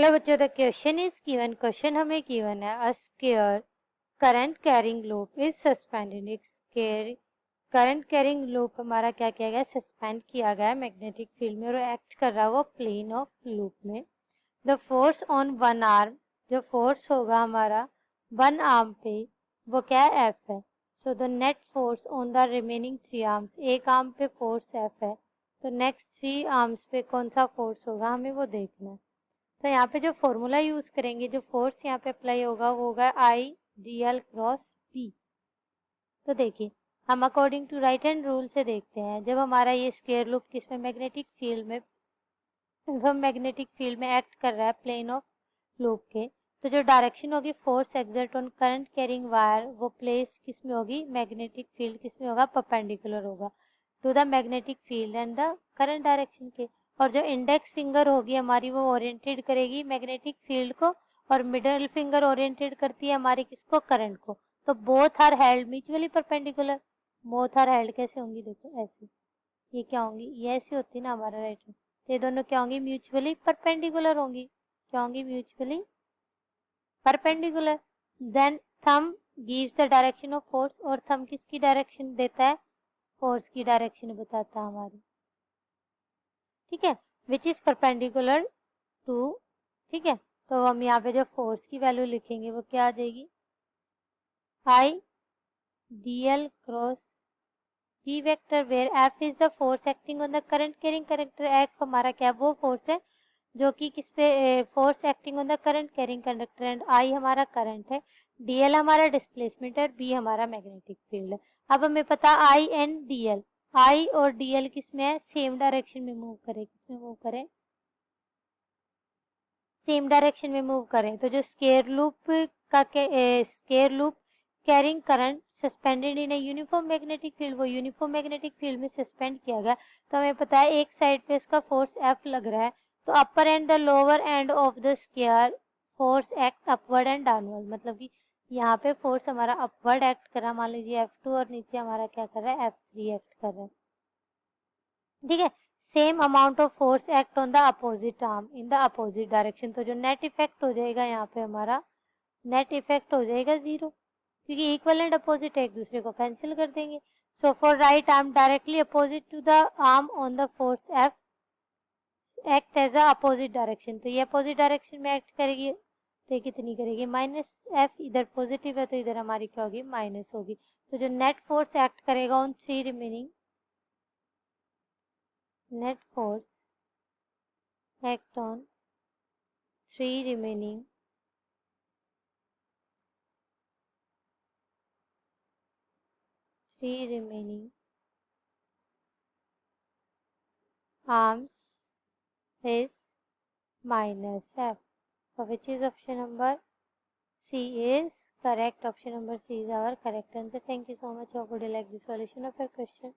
Hello बच्चों, the question is given. Question हमें given है, a square current carrying loop is suspended. एक square current carrying loop हमारा क्या किया गया, सस्पेंड किया गया मैग्नेटिक फील्ड में और एक्ट कर रहा है वो प्लेन ऑफ लूप में। The force on one arm, जो फोर्स होगा हमारा वन आर्म पे वो क्या है, एफ है। So the net force on the remaining three arms, एक आर्म पे फोर्स एफ है तो नेक्स्ट थ्री आर्म्स पे कौन सा फोर्स होगा हमें वो देखना है। तो यहाँ पे जो फॉर्मूला यूज करेंगे, जो फोर्स यहाँ पे अप्लाई होगा वो होगा I D L cross P. तो देखिए हम according to right hand rule से देखते हैं, जब हमारा ये स्क्वायर लूप किसमें, मैग्नेटिक फील्ड में, हम मैग्नेटिक फील्ड में एक्ट कर रहा है प्लेन ऑफ लूप के, तो जो डायरेक्शन होगी force exert on current carrying wire वो प्लेस किस में होगी, मैग्नेटिक फील्ड किस में होगा, परपेंडिकुलर होगा to the magnetic field and the current direction के। और जो इंडेक्स फिंगर होगी हमारी वो ओरिएंटेड करेगी मैग्नेटिक फील्ड को और मिडिल फिंगर ओरिएंटेड करती है हमारी किसको, करंट को। तो both are held mutually perpendicular. Both are held कैसे होंगी, देखो ऐसे, ये क्या होंगी, ये ऐसी होती है ना हमारा राइट में, तो ये दोनों क्या होंगी, म्यूचुअली परपेंडिकुलर होंगी। क्या होंगी, mutually perpendicular. Then thumb gives the direction of force, और थंब किसकी डायरेक्शन देता है, फोर्स की डायरेक्शन बताता है हमारी, ठीक है, विच इज परपेंडिकुलर टू, ठीक है। तो हम यहाँ पे जो फोर्स की वैल्यू लिखेंगे वो क्या आ जाएगी, I D L cross P vector where F is the force acting on the current carrying conductor. F हमारा क्या, वो फोर्स है जो कि किस पे, force acting on the current carrying conductor, and I हमारा करंट है, डीएल हमारा डिस्प्लेसमेंट है, बी हमारा मैग्नेटिक फील्ड है। अब हमें पता आई एंड डीएल, आई और डीएल किस में है, सेम डायरेक्शन में मूव करें, किस में मूव करें, सेम डायरेक्शन में मूव करें। तो जो स्केयर लूप का square loop carrying current suspended in a uniform magnetic field, वो यूनिफॉर्म मैग्नेटिक फील्ड में सस्पेंड किया गया। तो हमें पता है एक साइड पे इसका फोर्स एफ लग रहा है, तो upper end the lower end of the square force act upward and downward, मतलब कि यहाँ पे फोर्स हमारा अपवर्ड एक्ट कर रहा है, मान लीजिए F2, और नीचे हमारा क्या कर रहा है, F3 एक्ट कर रहा है, ठीक है। Same amount of force act on the opposite arm in the opposite direction. तो जो नेट इफेक्ट हो जाएगा यहाँ पे हमारा, नेट इफेक्ट हो जाएगा जीरो, क्योंकि इक्वल एंड अपोजिट एक दूसरे को कैंसिल कर देंगे। So for right arm directly opposite to the arm on the force F act as a opposite direction, तो ये अपोजिट डायरेक्शन में एक्ट करेगी, तो ये कितनी करेगी, माइनस एफ, इधर पॉजिटिव है तो इधर हमारी क्या होगी, माइनस होगी। तो जो नेट फोर्स एक्ट करेगा on three remaining, net force act on three remaining arms is minus F. So which is option number C is correct. Option number C is our correct answer. Thank you so much. Hope you like the solution of your question.